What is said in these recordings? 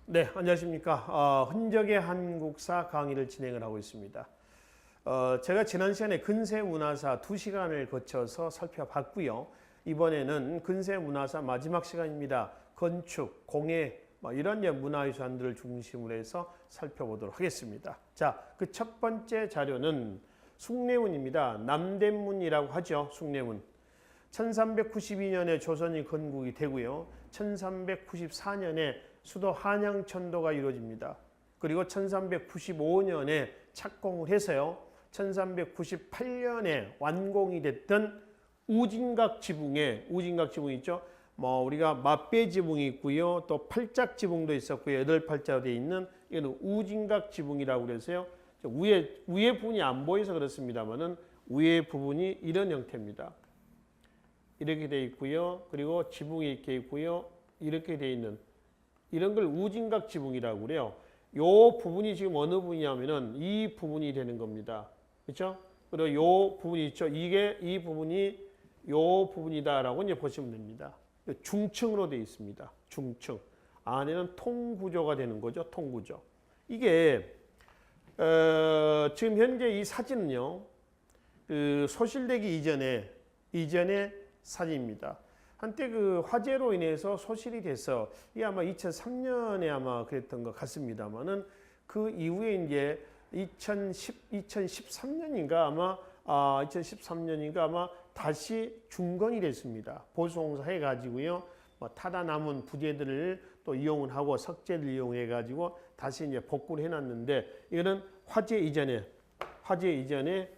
네, 안녕하십니까. 흔적의 한국사 강의를 진행을 하고 있습니다. 제가 지난 시간에 근세문화사 2시간을 거쳐서 살펴봤고요. 이번에는 근세문화사 마지막 시간입니다. 건축, 공예, 이런 문화유산들을 중심으로 해서 살펴보도록 하겠습니다. 자, 그 첫 번째 자료는 숭례문입니다. 남대문이라고 하죠. 숭례문. 1392년에 조선이 건국이 되고요. 1394년에 수도 한양천도가 이루어집니다. 그리고 1395년에 착공을 해서요. 1398년에 완공이 됐던 우징각 지붕에, 우징각 지붕 있죠? 우리가 맞배 지붕이 있고요. 또 팔짝 지붕도 있었고요. 8팔자로 되어 있는 이거는 우징각 지붕이라고 그래서요. 위에 부분이 안 보여서 그렇습니다만은 위에 부분이 이런 형태입니다. 이렇게 되어 있고요. 그리고 지붕이 이렇게 있고요. 이렇게 되어 있는 이런 걸 우징각 지붕이라고 그래요. 요 부분이 지금 어느 부분이냐면은 이 부분이 되는 겁니다. 그렇죠? 그리고 요 부분이 있죠. 이 부분이 요 부분이다라고 이제 보시면 됩니다. 중층으로 되어 있습니다. 중층. 안에는 통구조가 되는 거죠. 통구조. 이게 지금 현재 이 사진은요. 그 소실되기 이전의 사진입니다. 한때 그 화재로 인해서 소실이 돼서 이게 아마 2003년에 아마 그랬던 것 같습니다만은 그 이후에 이제 2013년인가 아마 다시 중건이 됐습니다. 보수공사 해가지고요. 타다 남은 부재들을 또 이용을 하고 석재를 이용해가지고 다시 이제 복구를 해놨는데 이거는 화재 이전의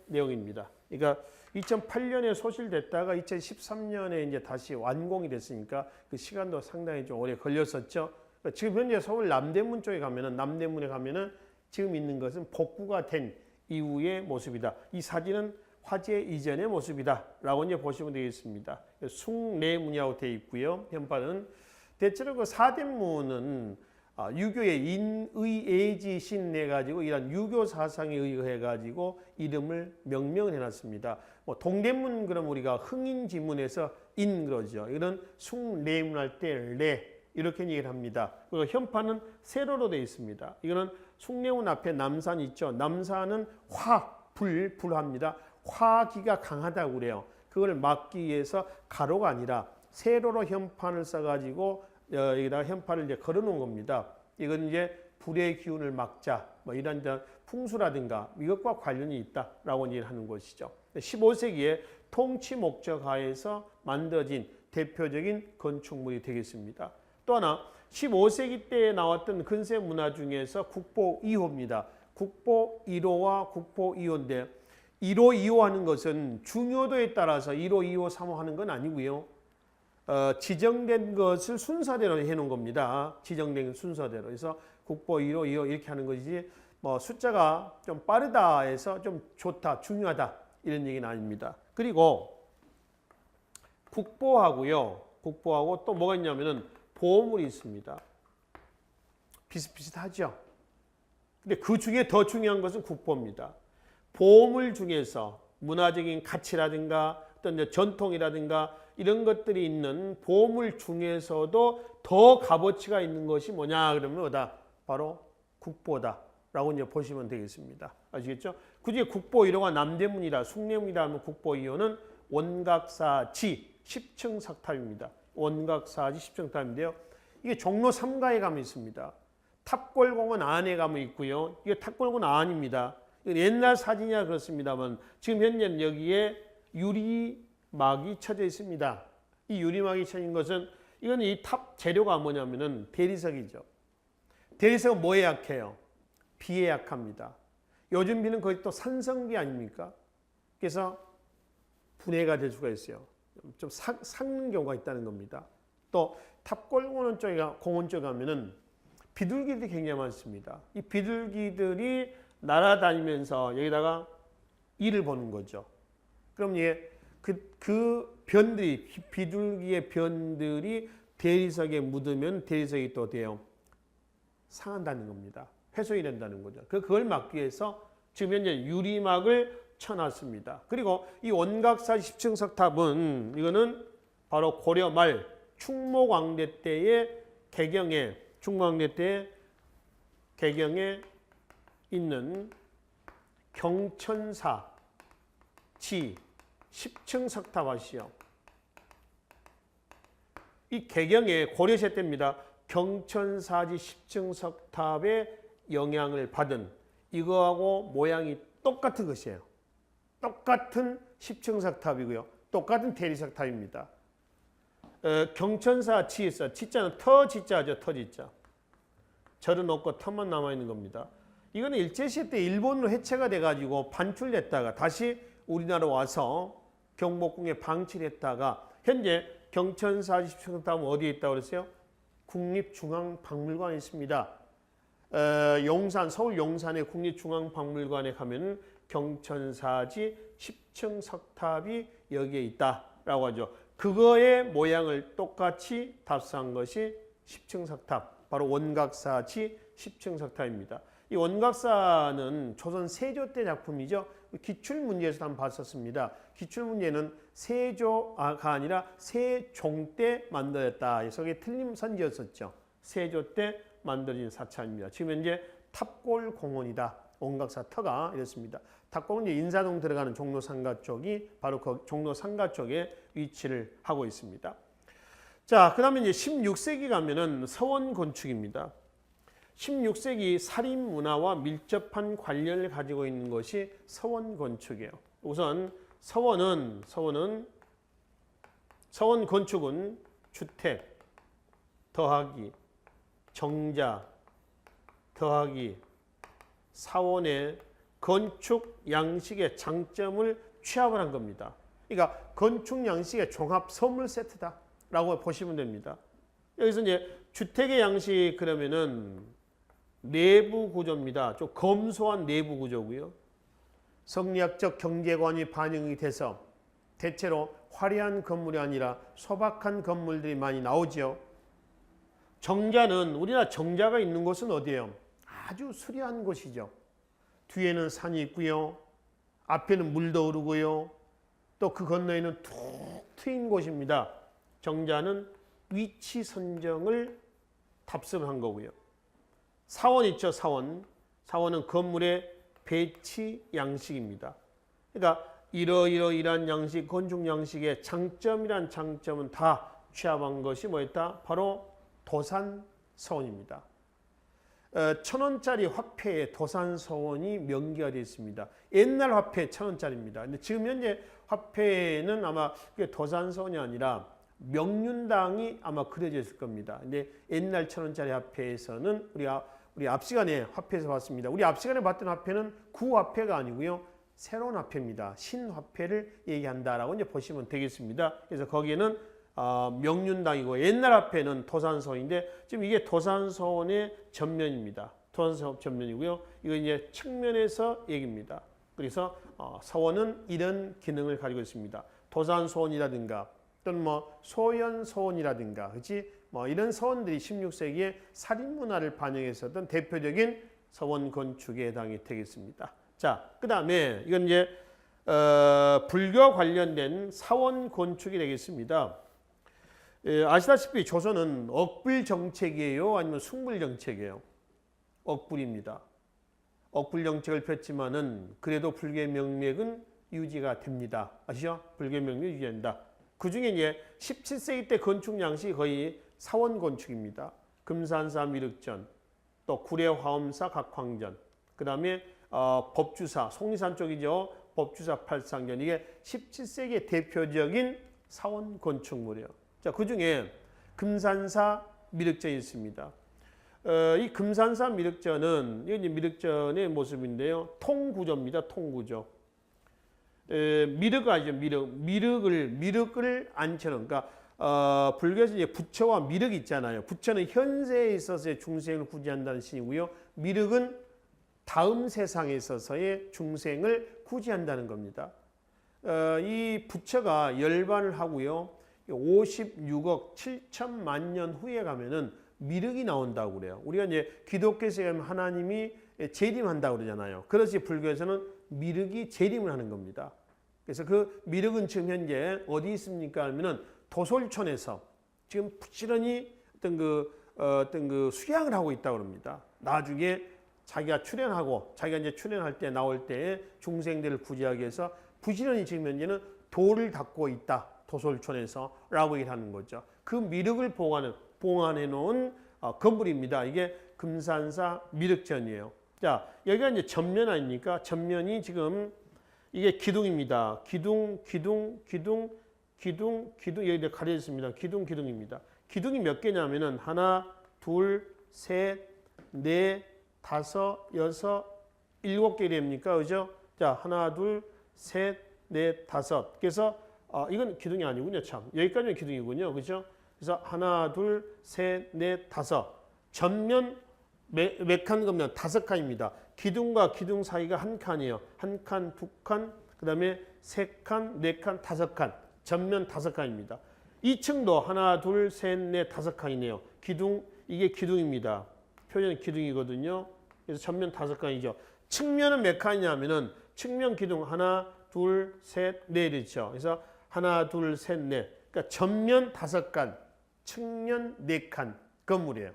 내용입니다. 그러니까 2008년에 소실됐다가 2013년에 이제 다시 완공이 됐으니까 그 시간도 상당히 좀 오래 걸렸었죠. 그러니까 지금 현재 서울 남대문 쪽에 남대문에 가면은 지금 있는 것은 복구가 된 이후의 모습이다. 이 사진은 화재 이전의 모습이다라고 이제 보시면 되겠습니다. 숭례문이라고 되어 있고요. 현판은 대체로 그 사대문은 유교의 인의애지 신내 가지고 이런 유교 사상에 의해 가지고 이름을 명명을 해놨습니다. 동대문 그럼 우리가 흥인지문에서 인 그러죠. 이런 숭례문 할 때 레 이렇게 얘기를 합니다. 그리고 현판은 세로로 되어 있습니다. 이거는 숭례문 앞에 남산 있죠. 남산은 불합니다. 화기가 강하다고 그래요. 그걸 막기 위해서 가로가 아니라 세로로 현판을 써가지고 여기다가 현판을 이제 걸어 놓은 겁니다. 이건 이제 불의 기운을 막자, 이런 풍수라든가 이것과 관련이 있다라고 얘기를 하는 것이죠. 15세기에 통치 목적 하에서 만들어진 대표적인 건축물이 되겠습니다. 또 하나 15세기 때 나왔던 근세 문화 중에서 국보 2호입니다. 국보 1호와 국보 2호인데 1호, 2호 하는 것은 중요도에 따라서 1호, 2호, 3호 하는 건 아니고요. 지정된 것을 순서대로 해놓은 겁니다. 지정된 순서대로. 그래서 국보 1호, 2호 이렇게 하는 것이지 숫자가 좀 빠르다 해서 좀 좋다, 중요하다 이런 얘기는 아닙니다. 그리고 국보하고 또 뭐가 있냐면은 보물이 있습니다. 비슷비슷하죠. 근데 그 중에 더 중요한 것은 국보입니다. 보물 중에서 문화적인 가치라든가 어떤 전통이라든가 이런 것들이 있는 보물 중에서도 더 값어치가 있는 것이 뭐냐 그러면 뭐다? 바로 국보다라고 이제 보시면 되겠습니다. 아시겠죠? 그중에 국보 1호가 남대문이다, 숭례문이다 하면 국보 2호는 원각사지 10층 석탑입니다. 원각사지 10층 석탑인데요. 이게 종로 3가에 가면 있습니다. 탑골공원 안에 가면 있고요. 이게 탑골공원 안입니다. 옛날 사진이라 그렇습니다만 지금 현재는 여기에 유리막이 쳐져 있습니다. 이 유리막이 쳐진 것은 이건 이 탑 재료가 뭐냐면은 대리석이죠. 대리석은 뭐에 약해요? 비에 약합니다. 요즘 비는 거의 또 산성비 아닙니까? 그래서 분해가 될 수가 있어요. 좀 삭는 경우가 있다는 겁니다. 또 탑골공원 쪽에 가면은 비둘기들이 굉장히 많습니다. 이 비둘기들이 날아다니면서 여기다가 이를 보는 거죠. 그럼 이게 그 변들이, 비둘기의 변들이 대리석에 묻으면 대리석이 또 돼요. 상한다는 겁니다. 훼손이 된다는 거죠. 그걸 막기 위해서 지금 현재 유리막을 쳐놨습니다. 그리고 이 원각사 10층 석탑은 이거는 바로 고려 말 충무광대 때의 개경에 충무광대 때 개경에 있는 경천사 지 10층 석탑 아시죠? 이 개경에 고려시대 때입니다. 경천사지 10층 석탑의 영향을 받은 이거하고 모양이 똑같은 것이에요. 똑같은 10층 석탑이고요. 똑같은 대리석탑입니다. 경천사 지에서 지자는 터지자죠. 터지자. 절은 없고 터만 남아있는 겁니다. 이거는 일제시대 때 일본으로 해체가 돼가지고 반출됐다가 다시 우리나라 와서 경복궁에 방치했다가 현재 경천사 10층 석탑은 어디에 있다고 그랬어요? 국립중앙박물관에 있습니다. 용산, 서울 용산의 국립중앙박물관에 가면 경천사지 10층 석탑이 여기에 있다라고 하죠. 그거의 모양을 똑같이 답사한 것이 10층 석탑, 바로 원각사지 10층 석탑입니다. 이 원각사는 조선 세조 때 작품이죠. 기출문제에서 한번 봤었습니다. 기출문제는 세조가 아니라 세종 때 만들었다. 그래서 그게 틀림 선지였었죠. 세조 때 만들어진 사찰입니다. 지금 현재 탑골공원이다. 원각사 터가 이렇습니다. 탑골은 이제 인사동 들어가는 종로 상가 쪽이 바로 그 종로 상가 쪽에 위치를 하고 있습니다. 자, 그다음에 이제 16세기 가면은 서원 건축입니다. 16세기 살인 문화와 밀접한 관련을 가지고 있는 것이 서원 건축이에요. 우선 서원 건축은 주택 더하기 정자 더하기 사원의 건축 양식의 장점을 취합을 한 겁니다. 그러니까 건축 양식의 종합 선물 세트다라고 보시면 됩니다. 여기서 이제 주택의 양식 그러면은 내부 구조입니다. 좀 검소한 내부 구조고요. 성리학적 경제관이 반영이 돼서 대체로 화려한 건물이 아니라 소박한 건물들이 많이 나오죠. 정자는 우리나라 정자가 있는 곳은 어디예요? 아주 수려한 곳이죠. 뒤에는 산이 있고요. 앞에는 물도 흐르고요. 또 그 건너에는 툭 트인 곳입니다. 정자는 위치 선정을 답습한 거고요. 사원 있죠, 사원. 사원은 건물의 배치 양식입니다. 그러니까 이러이러이러한 양식, 건축 양식의 장점이란 장점은 다 취합한 것이 뭐였다? 바로 도산서원입니다. 1,000원짜리 화폐에 도산서원이 명기가 되어 있습니다. 옛날 화폐 1,000원짜리입니다. 근데 지금 현재 화폐는 아마 도산서원이 아니라 명륜당이 아마 그려져 있을 겁니다. 근데 옛날 1,000원짜리 화폐에서는 우리 앞 시간에 화폐에서 봤습니다. 우리 앞 시간에 봤던 화폐는 구화폐가 아니고요. 새로운 화폐입니다. 신화폐를 얘기한다라고 이제 보시면 되겠습니다. 그래서 거기에는 명륜당이고 옛날 화폐는 도산서원인데 지금 이게 도산서원의 전면입니다. 도산서원 전면이고요. 이거 이제 측면에서 얘기입니다. 그래서 서원은 이런 기능을 가지고 있습니다. 도산서원이라든가 또는 뭐 소현서원이라든가, 그렇지? 뭐 이런 서원들이 16세기에 살인문화를 반영했었던 대표적인 서원 건축에 해당이 되겠습니다. 자, 그 다음에 이건 이제 불교와 관련된 사원 건축이 되겠습니다. 아시다시피 조선은 억불 정책이에요, 아니면 숭불 정책이에요? 억불입니다. 억불 정책을 폈지만은 그래도 불교의 명맥은 유지가 됩니다. 아시죠? 불교의 명맥 유지된다. 그 중에 이제 17세기 때 건축 양식이 거의 사원 건축입니다. 금산사 미륵전, 또 구례 화엄사 각황전, 그 다음에 법주사, 속리산 쪽이죠. 법주사 팔상전, 이게 17세기의 대표적인 사원 건축물이에요. 자, 그 중에 금산사 미륵전이 있습니다. 이 금산사 미륵전은 이게 미륵전의 모습인데요. 통구조입니다. 통구조. 미륵 아니죠. 미륵을 앉혀놓은, 그러니까 불교에서 이제 부처와 미륵이 있잖아요. 부처는 현세에 있어서의 중생을 구제한다는 신이고요. 미륵은 다음 세상에 있어서의 중생을 구제한다는 겁니다. 이 부처가 열반을 하고요. 56억 7천만 년 후에 가면은 미륵이 나온다고 그래요. 우리가 이제 기독교에서 가면 하나님이 재림한다고 그러잖아요. 그렇지 불교에서는 미륵이 재림을 하는 겁니다. 그래서 그 미륵은 지금 현재 어디 있습니까? 하면은 도솔촌에서 지금 부지런히 어떤 그 어떤 그 수양을 하고 있다고 합니다. 나중에 자기가 이제 출연할 때 나올 때 중생들을 구제하기 위해서 부지런히 지금 현재는 도를 닦고 있다. 도솔촌에서라고 얘기하는 거죠. 그 미륵을 봉안해 놓은 건물입니다. 이게 금산사 미륵전이에요. 자, 여기가 이제 전면 아닙니까? 전면이 지금 이게 기둥입니다. 기둥 여기 가려져 있습니다. 기둥입니다. 기둥이 몇 개냐면은 하나, 둘, 셋, 넷, 다섯, 여섯, 7개 됩니까? 그죠? 자, 하나, 둘, 셋, 넷, 다섯. 그래서 이건 기둥이 아니군요. 참. 여기까지는 기둥이군요. 그죠? 그래서 하나, 둘, 셋, 넷, 다섯. 전면 몇 칸 그러면 5칸입니다. 기둥과 기둥 사이가 한 칸이에요. 한 칸, 두 칸, 그다음에 3칸, 4칸, 5칸. 전면 5칸입니다. 2층도 하나, 둘, 셋, 넷, 5칸이네요. 이게 기둥입니다. 표현은 기둥이거든요. 그래서 전면 5칸이죠. 측면은 몇 칸이냐면은 측면 기둥 하나, 둘, 셋, 넷이죠. 그래서 하나, 둘, 셋, 넷. 그러니까 전면 5칸, 측면 4칸 건물이에요.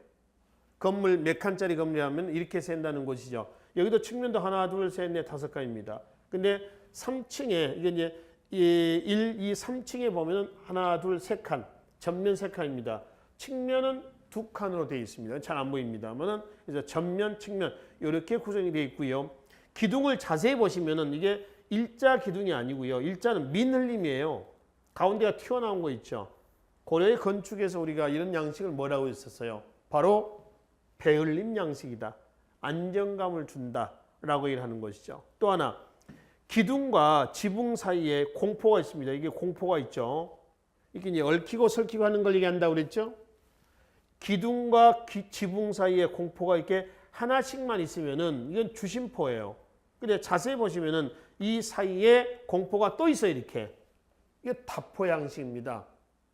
건물 몇 칸짜리 건물이라면 이렇게 센다는 곳이죠. 여기도 측면도 하나, 둘, 셋, 넷, 5칸입니다. 근데 3층에 이게 이제 1, 2, 3층에 보면은 하나, 둘, 3칸, 전면 3칸입니다. 측면은 2칸으로 되어 있습니다. 잘 안 보입니다만은 그래서 전면, 측면 이렇게 구성이 되어 있고요. 기둥을 자세히 보시면은 이게 일자 기둥이 아니고요. 일자는 민흘림이에요. 가운데가 튀어나온 거 있죠. 고려의 건축에서 우리가 이런 양식을 뭐라고 했었어요? 바로 배흘림 양식이다. 안정감을 준다라고 얘기를 하는 것이죠. 또 하나, 기둥과 지붕 사이에 공포가 있습니다. 이게 공포가 있죠. 이게 이제 얽히고 설키고 하는 걸 얘기한다고 그랬죠. 기둥과 지붕 사이에 공포가 이렇게 하나씩만 있으면은 이건 주심포예요. 근데 자세히 보시면은 이 사이에 공포가 또 있어요. 이렇게. 이게 다포 양식입니다.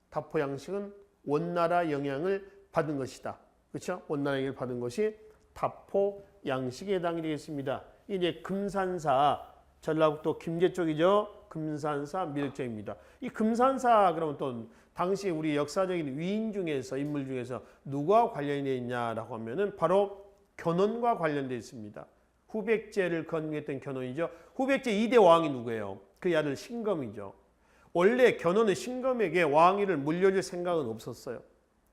다포 양식은 원나라 영향을 받은 것이다. 그렇죠? 원나라 영향을 받은 것이 다포 양식에 해당이 되겠습니다. 이제 금산사, 전라북도 김제 쪽이죠. 금산사 미륵전입니다. 이 금산사 그러면 또 당시 우리 역사적인 위인 중에서 인물 중에서 누가 관련이 되어 있냐라고 하면은 바로 견훤과 관련되어 있습니다. 후백제를 건국했던 견훤이죠. 후백제 2대 왕이 누구예요? 그 아들 신검이죠. 원래 견훤은 신검에게 왕위를 물려줄 생각은 없었어요.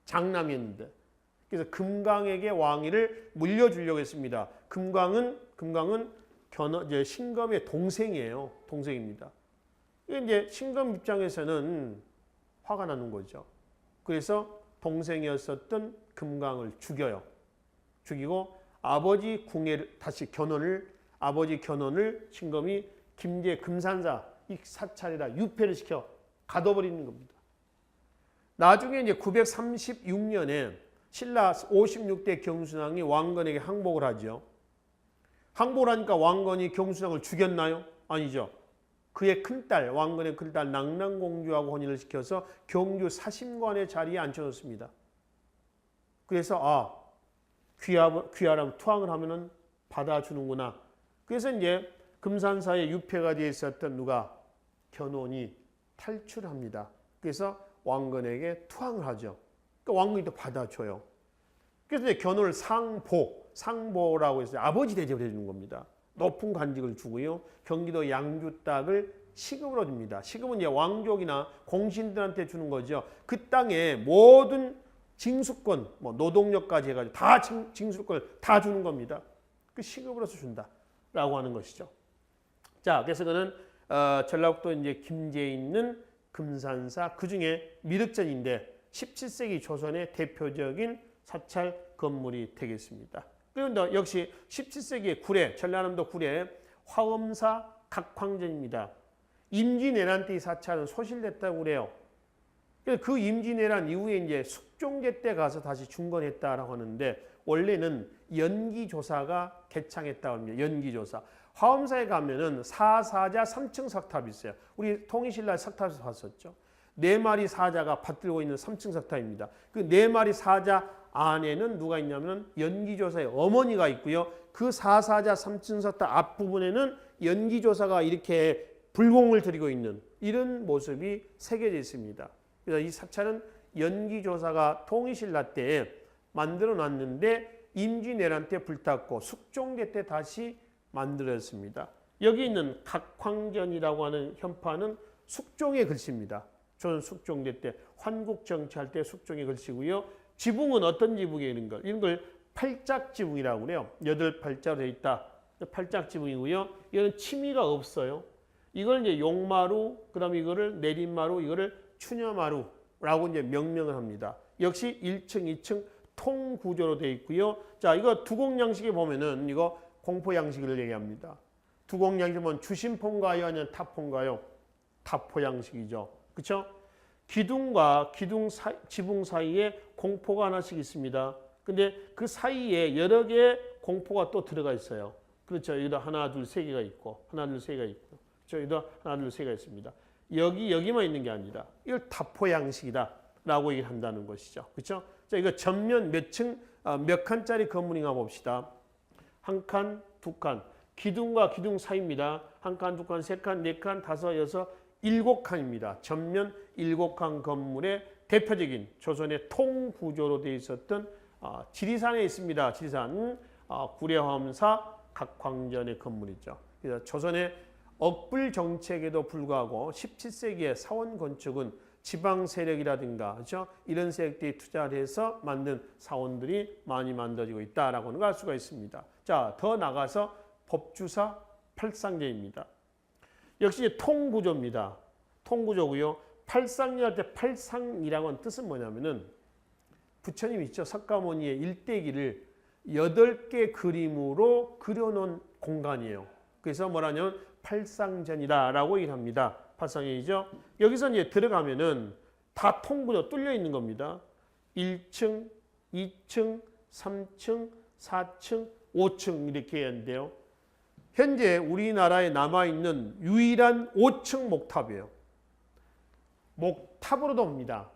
장남이었는데. 그래서 금강에게 왕위를 물려주려고 했습니다. 금강은 신검의 동생이에요. 동생입니다. 이제 신검 입장에서는 화가 나는 거죠. 그래서 동생이었었던 금강을 죽여요. 죽이고 아버지 견훤을 신검이 김제 금산사 이 사찰에다 유폐를 시켜 가둬버리는 겁니다. 나중에 이제 936년에 신라 56대 경순왕이 왕건에게 항복을 하죠. 항복을 하니까 왕건이 경순왕을 죽였나요? 아니죠. 그의 큰딸, 왕건의 큰딸 낭랑공주하고 혼인을 시켜서 경주 사심관의 자리에 앉혀놓습니다. 그래서 귀하라면 투항을 하면은 받아주는구나. 그래서 이제 금산사에 유폐가 되어 있었던 누가? 견훤이 탈출합니다. 그래서 왕건에게 투항을 하죠. 그러니까 왕건이 또 받아줘요. 그래서 이제 견훤을 상보라고 해서 아버지 대접을 해주는 겁니다. 높은 관직을 주고요. 경기도 양주 땅을 시급으로 줍니다. 시급은 이제 왕족이나 공신들한테 주는 거죠. 그 땅에 모든 징수권, 노동력까지 해가지고 다 징수권을 다 주는 겁니다. 그 시급으로서 준다라고 하는 것이죠. 자, 그래서 그는 전라북도 이제 김제에 있는 금산사 그 중에 미륵전인데 17세기 조선의 대표적인 사찰 건물이 되겠습니다. 그리고 역시 17세기의 구례, 전라남도 구례 화엄사 각황전입니다. 임진왜란 때 이 사찰은 소실됐다고 그래요. 그 임진왜란 이후에 이제 숙종제 때 가서 다시 중건했다라고 하는데 원래는 연기조사가 개창했다고 합니다. 연기조사. 화엄사에 가면은 사사자 3층 석탑이 있어요. 우리 통일신라 석탑에서 봤었죠. 4마리 사자가 받들고 있는 3층 석탑입니다. 그 4마리 사자 안에는 누가 있냐면 연기조사의 어머니가 있고요. 그 사사자 3층 석탑 앞부분에는 연기조사가 이렇게 불공을 들이고 있는 이런 모습이 새겨져 있습니다. 그래서 이 사찰은 연기조사가 통일신라 때에 만들어 놨는데 임진왜란 때 불탔고 숙종대 때 다시 만들었습니다. 여기 있는 각황전이라고 하는 현판은 숙종의 글씨입니다. 조선 숙종대 때 환국 정치할 때 숙종의 글씨고요. 지붕은 어떤 지붕에 있는 걸? 이런 걸 팔짝 지붕이라고 그래요. 8팔자로 되어 있다. 팔짝 지붕이고요. 이거는 침의가 없어요. 이걸 이제 용마루, 그다음에 이거를 내림마루, 이거를 추녀마루라고 이제 명명을 합니다. 역시 1층, 2층 통구조로 되어 있고요. 자, 이거 두공 양식에 보면은 이거 공포 양식을 얘기합니다. 두공 양식은 주심포인가요, 아니면 타포인가요? 타포 양식이죠. 그렇죠? 기둥과 지붕 사이에 공포가 하나씩 있습니다. 근데 그 사이에 여러 개의 공포가 또 들어가 있어요. 그렇죠? 여기다 하나, 둘, 세 개가 있고, 하나, 둘, 세 개가 있고, 여기다 하나, 둘, 세 개가 있습니다. 여기만 있는 게 아니라 이걸 타포 양식이다라고 얘기를 한다는 것이죠. 그렇죠? 자, 이거 전면 몇 층, 몇 칸짜리 건물인가 봅시다. 한 칸, 두 칸. 기둥과 기둥 사이입니다. 한 칸, 두 칸, 세 칸, 네 칸, 다섯, 여섯, 7칸입니다. 전면 7칸 건물의 대표적인 조선의 통구조로 되어 있었던 지리산에 있습니다. 지리산 구례화엄사 각황전의 건물이죠. 그래서 조선의 억불 정책에도 불구하고 17세기의 사원 건축은 지방 세력이라든가 그렇죠? 이런 세력들이 투자를 해서 만든 사원들이 많이 만들어지고 있다라고 알 수가 있습니다. 자, 더 나가서 법주사 팔상제입니다. 역시 통구조입니다. 통구조고요. 팔상제할 때 팔상이라고 하는 뜻은 뭐냐면은 부처님 있죠. 석가모니의 일대기를 8개 그림으로 그려놓은 공간이에요. 그래서 뭐라냐면 팔상전이다라고 얘기합니다. 팔상전이죠. 여기서 이제 들어가면은 다 통구조 뚫려 있는 겁니다. 1층, 2층, 3층, 4층, 5층 이렇게 했는데요. 현재 우리나라에 남아있는 유일한 5층 목탑이에요. 목탑으로도 봅니다.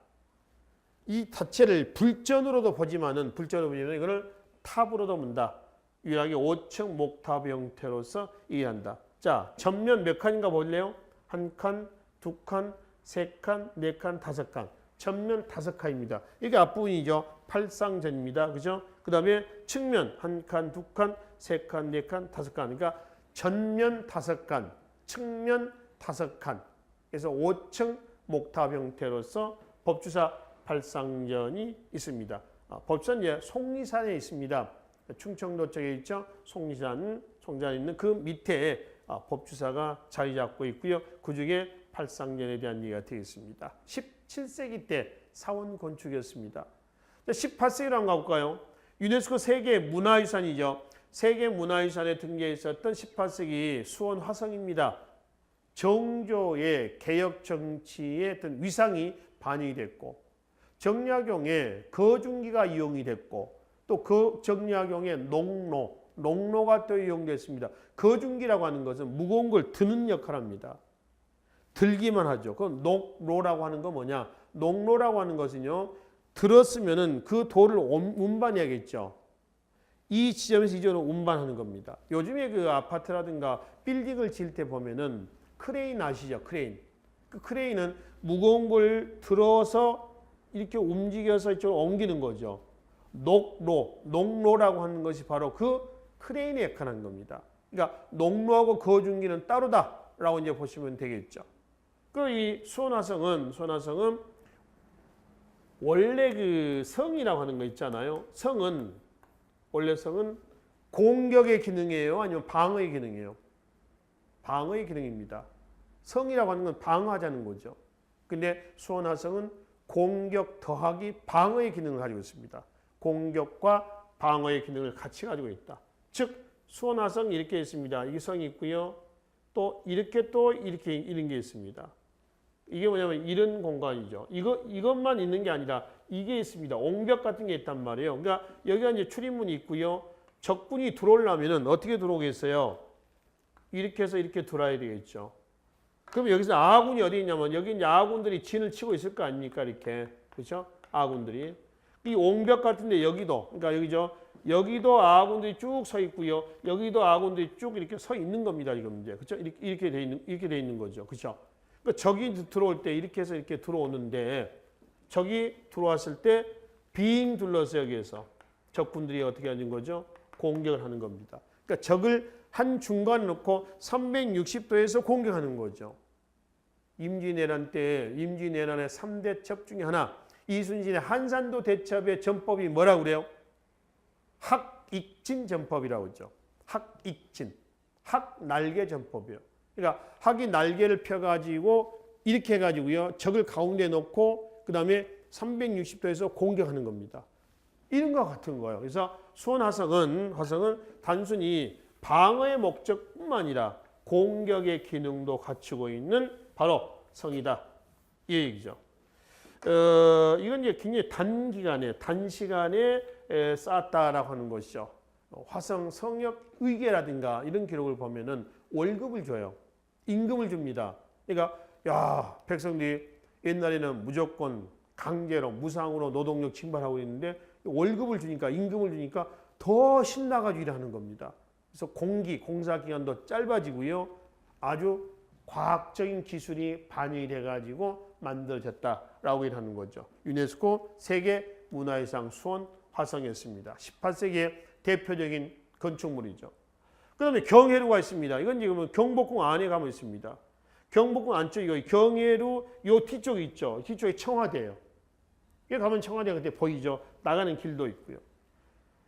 이 자체를 불전으로도 보지만은 이거를 탑으로도 본다. 유일하게 5층 목탑 형태로서 이해한다. 자, 전면 몇 칸인가 볼래요? 한 칸, 두 칸, 세 칸, 네 칸, 다섯 칸. 전면 5칸입니다. 이게 앞부분이죠. 팔상전입니다. 그죠? 그 다음에 측면 한 칸, 두 칸, 세 칸, 네 칸, 다섯 칸. 그러니까 전면 5칸, 측면 5칸. 그래서 5층 목탑 형태로서 법주사 팔상전이 있습니다. 법주사는 이제 속리산에 있습니다. 충청도 쪽에 있죠. 속리산에 있는 그 밑에 법주사가 자리 잡고 있고요. 그 중에 팔상전에 대한 얘기가 되겠습니다. 17세기 때 사원 건축이었습니다. 18세기로 한번 가볼까요? 유네스코 세계 문화유산이죠. 세계 문화유산에 등재해 있었던 18세기 수원 화성입니다. 정조의 개혁 정치의 어떤 위상이 반영이 됐고, 정약용의 거중기가 이용이 됐고, 또 그 정약용의 농로가 또 이용됐습니다. 거중기라고 하는 것은 무거운 걸 드는 역할을 합니다. 들기만 하죠. 그럼 녹로라고 하는 건 뭐냐? 농로라고 하는 것은요, 들었으면은 그 돌을 운반해야겠죠. 이 지점에서 이 지점으로 운반하는 겁니다. 요즘에 그 아파트라든가 빌딩을 지을 때 보면은 크레인 아시죠? 크레인. 그 크레인은 무거운 걸 들어서 이렇게 움직여서 이쪽으로 옮기는 거죠. 농로라고 하는 것이 바로 그 크레인의 역할을 하는 겁니다. 그러니까 농로하고 거중기는 따로다라고 이제 보시면 되겠죠. 그 이 수원화성은 원래 그 성이라고 하는 거 있잖아요. 원래 성은 공격의 기능이에요? 아니면 방어의 기능이에요? 방어의 기능입니다. 성이라고 하는 건 방어하자는 거죠. 근데 수원화성은 공격 더하기 방어의 기능을 가지고 있습니다. 공격과 방어의 기능을 같이 가지고 있다. 즉 수원화성 이렇게 있습니다. 이 성이 있고요. 또 이렇게 이런 게 있습니다. 이게 뭐냐면 이런 공간이죠. 이것만 있는 게 아니라 이게 있습니다. 옹벽 같은 게 있단 말이에요. 그러니까 여기가 이제 출입문이 있고요. 적군이 들어오려면은 어떻게 들어오겠어요? 이렇게 해서 이렇게 들어와야 되겠죠. 그럼 여기서 아군이 어디 있냐면 여기 이제 아군들이 진을 치고 있을 거 아닙니까? 이렇게. 그렇죠? 아군들이. 이 옹벽 같은데 여기도, 그러니까 여기죠. 여기도 아군들이 쭉 서 있고요. 여기도 아군들이 쭉 이렇게 서 있는 겁니다. 지금 이제. 그렇죠? 이렇게 돼 있는 거죠. 그렇죠? 그러니까 적이 들어올 때 이렇게 해서 이렇게 들어오는데 적이 들어왔을 때 빙 둘러서 여기에서 적군들이 어떻게 하는 거죠? 공격을 하는 겁니다. 그러니까 적을 한 중간에 놓고 360도에서 공격하는 거죠. 임진왜란 때 임진왜란의 3대첩 중에 하나 이순신의 한산도 대첩의 전법이 뭐라고 그래요? 학익진 전법이라고 하죠. 학익진. 학 날개 전법이에요. 그러니까 학이 날개를 펴가지고 이렇게 해가지고요. 적을 가운데 놓고 그 다음에 360도에서 공격하는 겁니다. 이런 것 같은 거예요. 그래서 수원 화성은 단순히 방어의 목적뿐만 아니라 공격의 기능도 갖추고 있는 바로 성이다. 이 얘기죠. 이건 이제 굉장히 단시간에 쌓았다라고 하는 것이죠. 화성 성역 의궤라든가 이런 기록을 보면은 월급을 줘요. 임금을 줍니다. 그러니까 야 백성들이 옛날에는 무조건 강제로 무상으로 노동력 징발하고 있는데 월급을 주니까 임금을 주니까 더 신나가지고 일하는 겁니다. 그래서 공사 기간도 짧아지고요. 아주 과학적인 기술이 반영이 돼가지고 만들어졌다라고 하는 거죠. 유네스코 세계 문화유산 수원 화성이었습니다. 18세기의 대표적인 건축물이죠. 그 다음에 경회루가 있습니다. 이건 지금 경복궁 안에 가면 있습니다. 경복궁 안쪽에 여기 경회루 요 뒤쪽이 있죠. 뒤쪽에 청와대예요. 여기 가면 청와대가 그때 보이죠. 나가는 길도 있고요.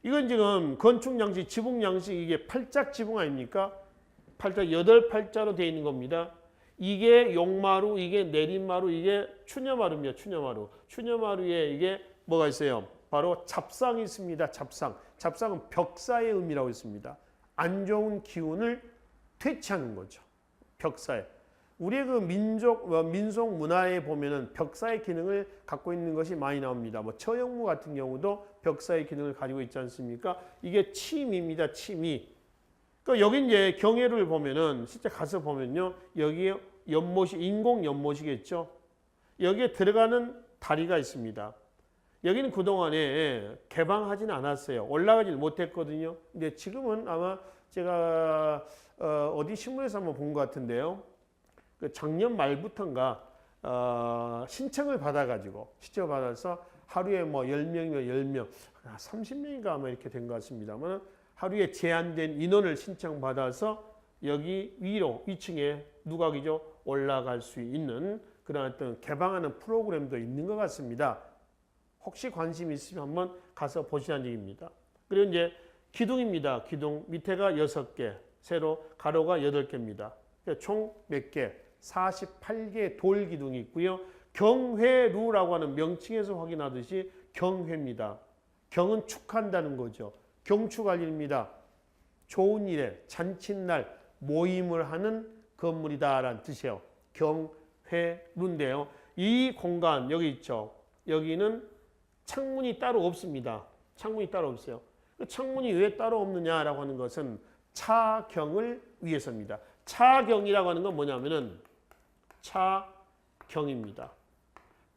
이건 지금 건축 양식, 지붕 양식 이게 팔짝 지붕 아닙니까? 팔짝 8팔자로 되어 있는 겁니다. 이게 용마루, 이게 내림마루, 이게 추녀마루입니다. 추녀마루. 추녀마루에 이게 뭐가 있어요? 바로 잡상이 있습니다. 잡상. 잡상은 벽사의 의미라고 있습니다. 안 좋은 기운을 퇴치하는 거죠. 벽사에. 우리의 그 민속 문화에 보면은 벽사의 기능을 갖고 있는 것이 많이 나옵니다. 뭐 처형무 같은 경우도 벽사의 기능을 가지고 있지 않습니까? 이게 침입니다. 침이. 그러니까 여기 이제 경회를 보면은 실제 가서 보면요. 여기에 연못이 인공 연못이겠죠. 여기에 들어가는 다리가 있습니다. 여기는 그동안에 개방하지는 않았어요. 올라가지 못했거든요. 근데 지금은 아마 제가 어디 신문에서 한번 본 것 같은데요. 그 작년 말부터인가 신청을 받아서 하루에 뭐 10명이면 10명, 30명인가 아마 이렇게 된 것 같습니다만 하루에 제한된 인원을 신청받아서 여기 위로 2층에 누각이죠 올라갈 수 있는 그런 어떤 개방하는 프로그램도 있는 것 같습니다. 혹시 관심 있으면 한번 가서 보시라는 얘기입니다. 그리고 이제 기둥입니다. 기둥 밑에가 6개, 세로 가로가 8개입니다. 총 몇 개? 48개의 돌 기둥이 있고요. 경회루라고 하는 명칭에서 확인하듯이 경회입니다. 경은 축한다는 거죠. 경축할일입니다. 좋은 일에 잔칫날 모임을 하는 건물이다라는 뜻이에요. 경회루인데요. 이 공간 여기 있죠. 여기는 창문이 따로 없습니다. 창문이 따로 없어요. 창문이 왜 따로 없느냐라고 하는 것은 차경을 위해서입니다. 차경이라고 하는 건 뭐냐면은 차경입니다.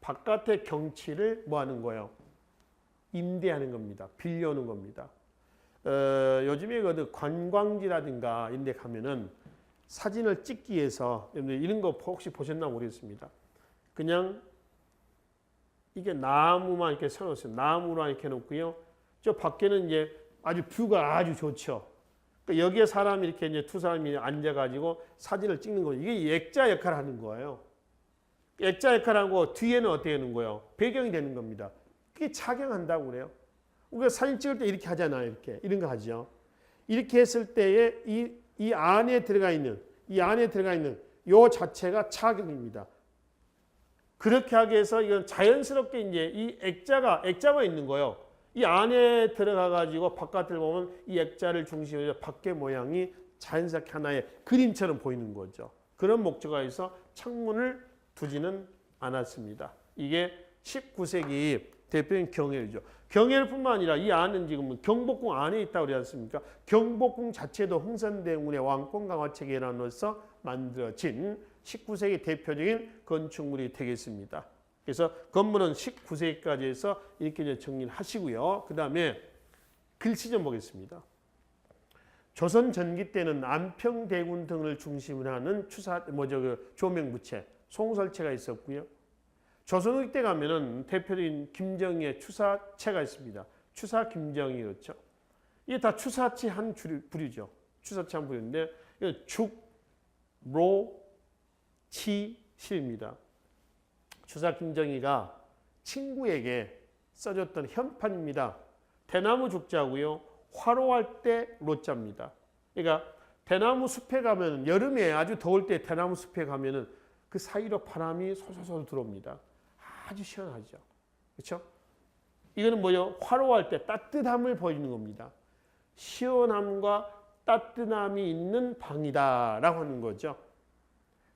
바깥의 경치를 뭐 하는 거예요? 임대하는 겁니다. 빌려오는 겁니다. 요즘에 그 관광지라든가 이런 데 가면은 사진을 찍기 위해서 이런 거 혹시 보셨나 모르겠습니다. 그냥 이게 나무만 이렇게 세워놓았어요. 나무만 이렇게 놓고요. 저 밖에는 이제 아주 뷰가 아주 좋죠. 그러니까 여기에 사람이 이렇게 이제 두 사람이 앉아가지고 사진을 찍는 거예요. 이게 액자 역할을 하는 거예요. 액자 역할을 하고 뒤에는 어떻게 하는 거예요? 배경이 되는 겁니다. 그게 착용한다고 그래요. 우리가 사진 찍을 때 이렇게 하잖아요. 이렇게 이런 거 하죠. 이렇게 했을 때에 이 안에 들어가 있는 요 자체가 착용입니다. 그렇게 하기 위해서 이건 자연스럽게 이제 이 액자가 있는 거예요. 이 안에 들어가 가지고 바깥을 보면 이 액자를 중심으로 밖의 모양이 자연스럽게 하나의 그림처럼 보이는 거죠. 그런 목적에 의해서 창문을 두지는 않았습니다. 이게 19세기 대표적인 경회루죠. 경회루뿐만 아니라 이 안은 지금 경복궁 안에 있다고 그러지 않습니까? 경복궁 자체도 흥선대원군의 왕권 강화 체계로서 만들어진 19세기 대표적인 건축물이 되겠습니다. 그래서 건물은 19세기까지 해서 이렇게 이제 정리를 하시고요. 그 다음에 글씨 좀 보겠습니다. 조선 전기 때는 안평대군 등을 중심으로 하는 조명부채, 송설체가 있었고요. 조선후기 때 가면은 대표적인 김정희의 추사체가 있습니다. 추사 김정희 그렇죠. 이게 다 추사체 한 부류죠. 추사체 한 부류인데 죽, 로, 치, 실입니다. 추사 김정희가 친구에게 써줬던 현판입니다. 대나무 죽자고요. 화로할 때 로자입니다. 그러니까 대나무 숲에 가면 여름에 아주 더울 때 대나무 숲에 가면은 그 사이로 바람이 솔솔솔 들어옵니다. 아주 시원하죠. 그렇죠? 이거는 뭐요? 화로할 때 따뜻함을 보여주는 겁니다. 시원함과 따뜻함이 있는 방이다라고 하는 거죠.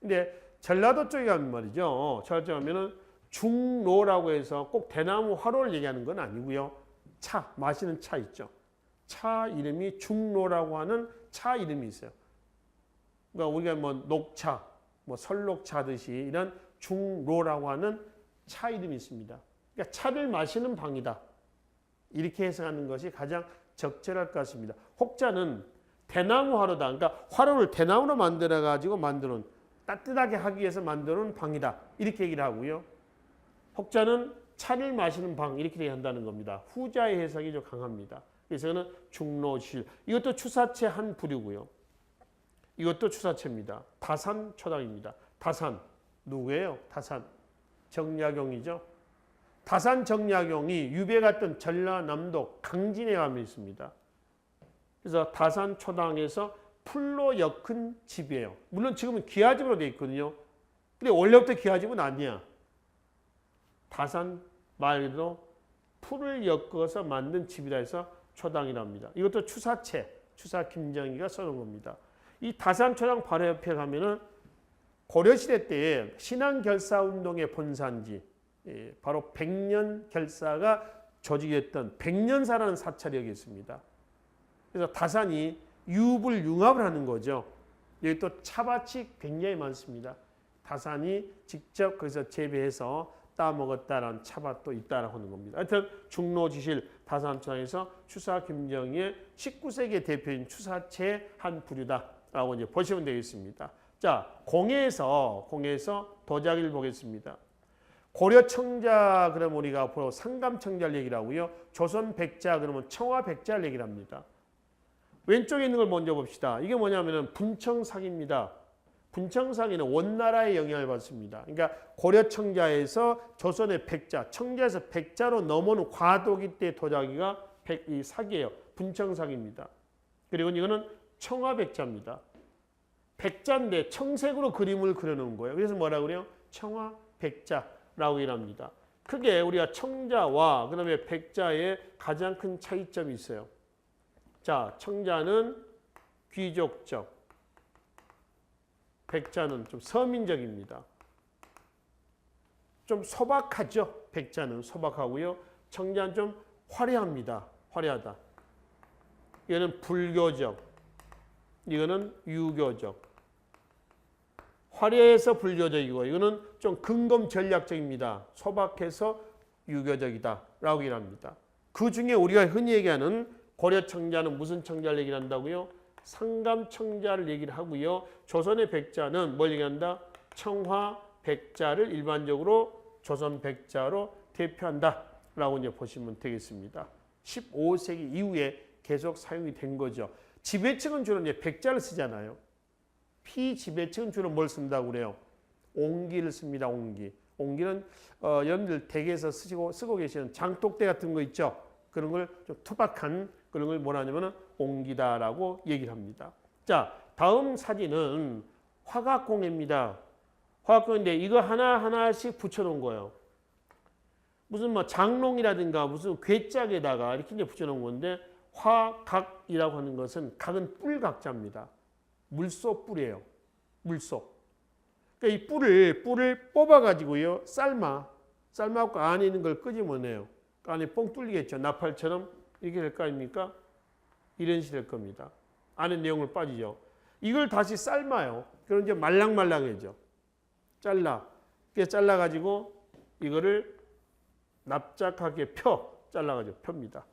근데 전라도 쪽에 가면 말이죠. 전라도 쪽에 가면은 중로라고 해서 꼭 대나무 화로를 얘기하는 건 아니고요. 차, 마시는 차 있죠. 차 이름이 중로라고 하는 차 이름이 있어요. 그러니까 우리가 뭐 녹차, 뭐 설녹차 듯이 이런 중로라고 하는 차 이름이 있습니다. 그러니까 차를 마시는 방이다. 이렇게 해석하는 것이 가장 적절할 것 같습니다. 혹자는 대나무 화로다. 그러니까 화로를 대나무로 만들어 가지고 만드는 따뜻하게 하기 위해서 만드는 방이다. 이렇게 얘기를 하고요. 혹자는 차를 마시는 방 이렇게 얘기한다는 겁니다. 후자의 해석이 좀 강합니다. 그래서 이거는 중로실. 이것도 추사체 한 부류고요. 이것도 추사체입니다. 다산 초당입니다. 다산 누구예요? 다산 정약용이죠. 다산 정약용이 유배 갔던 전라남도 강진에 가면 있습니다. 그래서 다산 초당에서 풀로 엮은 집이에요. 물론 지금은 기와집으로 되어 있거든요. 근데 원래부터 기와집은 아니야. 다산 말 그대로 풀을 엮어서 만든 집이라 해서 초당이랍니다. 이것도 추사체, 추사 김정희가 써놓은 겁니다. 이 다산 초당 바로 옆에 가면은 고려시대 때에 신앙결사운동의 본산지, 바로 백년결사가 조직했던 백년사라는 사찰이 여기 있습니다. 그래서 다산이 유불융합을 하는 거죠. 여기 또 차밭이 굉장히 많습니다. 다산이 직접 거기서 재배해서 따먹었다라는 차밭도 있다라고 하는 겁니다. 하여튼 중로지실 다산초당에서 추사 김정희의 19세기 대표인 추사체 한 부류다라고 이제 보시면 되겠습니다. 자, 공예에서 도자기를 보겠습니다. 고려 청자 그러면 우리가 앞으로 상감청자를 얘기를 하고요. 조선 백자 그러면 청화 백자를 얘기를 합니다. 왼쪽에 있는 걸 먼저 봅시다. 이게 뭐냐면은 분청상입니다. 분청상에는 원나라의 영향을 받습니다. 그러니까 고려 청자에서 조선의 백자, 청자에서 백자로 넘어오는 과도기 때 도자기가 이 사기예요. 분청상입니다. 그리고 이거는 청화 백자입니다. 백자인데 청색으로 그림을 그려놓은 거예요. 그래서 뭐라고 그래요? 청화 백자라고 일합니다. 크게 우리가 청자와 그다음에 백자의 가장 큰 차이점이 있어요. 자, 청자는 귀족적, 백자는 좀 서민적입니다. 좀 소박하죠. 백자는 소박하고요. 청자는 좀 화려합니다. 화려하다. 이거는 불교적, 이거는 유교적. 화려해서 불교적이고 이거는 좀 근검 전략적입니다. 소박해서 유교적이다 라고 얘기합니다. 그 중에 우리가 흔히 얘기하는 고려 청자는 무슨 청자를 얘기를 한다고요? 상감 청자를 얘기를 하고요. 조선의 백자는 뭘 얘기한다? 청화 백자를 일반적으로 조선 백자로 대표한다 라고 이제 보시면 되겠습니다. 15세기 이후에 계속 사용이 된 거죠. 지배층은 주로 이제 백자를 쓰잖아요. 피지배층은 주로 뭘 쓴다고 그래요? 옹기를 씁니다. 옹기. 옹기는 여러분들 댁에서 쓰고 계시는 장독대 같은 거 있죠. 그런 걸 좀 투박한 그런 걸 뭐라 하냐면은 옹기다라고 얘기를 합니다. 자, 다음 사진은 화각공예입니다. 화각공예인데 이거 하나하나씩 붙여놓은 거예요. 무슨 뭐 장롱이라든가 무슨 괴짝에다가 이렇게 이제 붙여놓은 건데 화각이라고 하는 것은 각은 뿔각자입니다. 물소 뿔이에요. 물소. 그러니까 이 뿔을 뽑아가지고요. 삶아갖고 안에 있는 걸 끄집어내요. 그 안에 뻥 뚫리겠죠. 나팔처럼 이렇게 될 거 아닙니까? 이런 식이 될 겁니다. 안에 내용을 빠지죠. 이걸 다시 삶아요. 그럼 이제 말랑말랑해져. 잘라가지고 이거를 납작하게 잘라가지고 펴니다.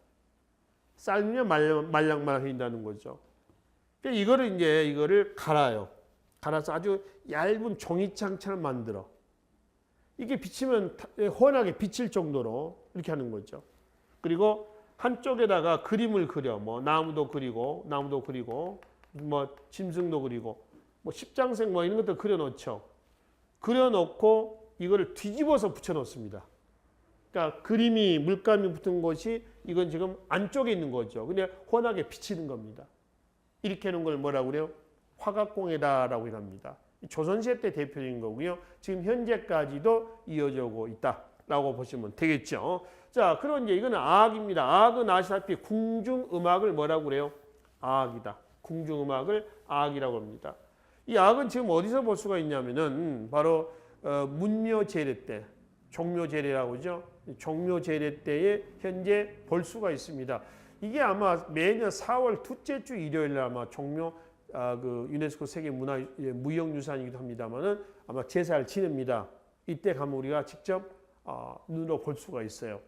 삶으면 말랑말랑해진다는 거죠. 이거를 갈아요. 갈아서 아주 얇은 종이장처럼 만들어. 이게 비치면 훤하게 비칠 정도로 이렇게 하는 거죠. 그리고 한쪽에다가 그림을 그려. 뭐 나무도 그리고 뭐 짐승도 그리고 뭐 십장색 뭐 이런 것도 그려 놓죠. 그려 놓고 이거를 뒤집어서 붙여 놓습니다. 그러니까 그림이 물감이 붙은 곳이 이건 지금 안쪽에 있는 거죠. 근데 훤하게 비치는 겁니다. 이렇게 하는 걸 뭐라고 그래요? 화각공예다라고 합니다. 조선시대 때 대표적인 거고요. 지금 현재까지도 이어져 오고 있다라고 보시면 되겠죠. 자, 그럼 이제 이거는 아악입니다. 아악은 아시다시피 궁중음악을 뭐라고 그래요? 아악이다. 궁중음악을 아악이라고 합니다. 이 아악은 지금 어디서 볼 수가 있냐면은 바로 문묘제례 때, 종묘제례라고 하죠. 종묘제례 때에 현재 볼 수가 있습니다. 이게 아마 매년 4월 둘째 주 일요일에 아마 종묘 그 유네스코 세계 문화 무형유산이기도 합니다만은 아마 제사를 지냅니다. 이때 가면 우리가 직접 눈으로 볼 수가 있어요.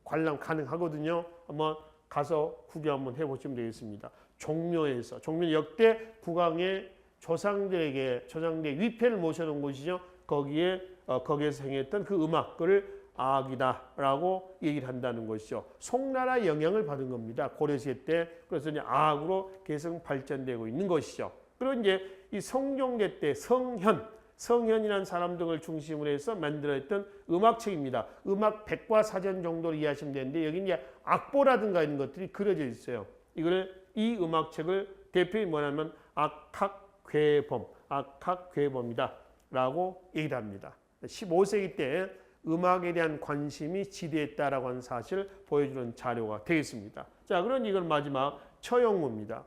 관람 가능하거든요. 한번 가서 구경 한번 해보시면 되겠습니다. 종묘에서 종묘 역대 국왕의 조상들의 위패를 모셔놓은 곳이죠. 거기에서 행했던 그 음악을 아악이다라고 얘기를 한다는 것이죠. 송나라 영향을 받은 겁니다. 고려시대 때. 그래서 이제 아악으로 계속 발전되고 있는 것이죠. 그리고 이제 이 성종대 때 성현이라는 사람 등을 중심으로 해서 만들어졌던 음악책입니다. 음악 백과사전 정도로 이해하시면 되는데 여기 이제 악보라든가 이런 것들이 그려져 있어요. 이 음악책을 대표히 뭐냐면 악학괴범이다라고 얘기를 합니다. 15세기 때 음악에 대한 관심이 지대했다라고 하는 사실을 보여주는 자료가 되겠습니다. 자, 그럼 이건 마지막 처용무입니다.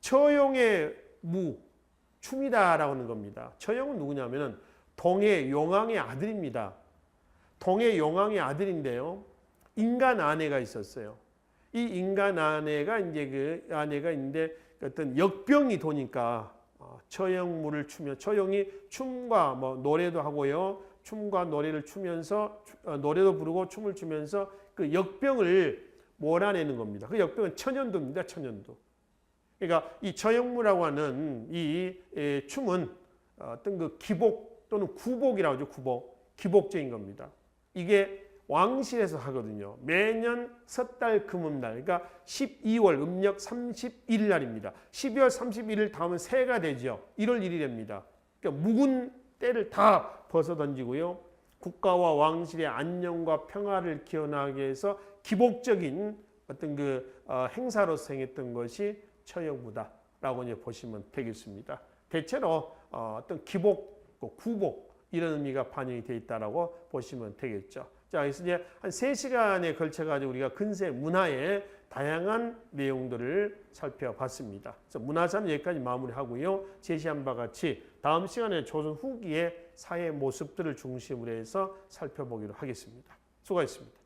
처용의 무, 춤이다라고 하는 겁니다. 처용은 누구냐면은 동해 용왕의 아들입니다. 동해 용왕의 아들인데요. 인간 아내가 있었어요. 이 인간 아내가 이제 그 아내가 있는데 어떤 역병이 도니까 처용무를 추며 처용이 춤과 뭐 노래도 하고요. 춤과 노래를 추면서 노래도 부르고 춤을 추면서 그 역병을 몰아내는 겁니다. 그 역병은 천연두입니다. 천연두. 그러니까 이 처용무라고 하는 이 춤은 어떤 그 기복 또는 구복이라고 하죠. 구복. 기복적인 겁니다. 이게 왕실에서 하거든요. 매년 섣달 금음날, 그러니까 12월 음력 31일 날입니다. 12월 31일 다음은 새해가 되죠. 1월 1일입니다. 그러니까 묵은 때를 다 벗어 던지고요. 국가와 왕실의 안녕과 평화를 기원하기 위해서 기복적인 어떤 그 행사로서 행했던 것이 처용무다라고 이제 보시면 되겠습니다. 대체로 어떤 기복, 구복 이런 의미가 반영이 되어 있다라고 보시면 되겠죠. 자, 그래서 이제 한 3시간에 걸쳐 가지고 우리가 근세 문화의 다양한 내용들을 살펴봤습니다. 그래서 문화사는 여기까지 마무리하고요. 제시한 바와 같이 다음 시간에 조선 후기의 사회 모습들을 중심으로 해서 살펴보기로 하겠습니다. 수고하셨습니다.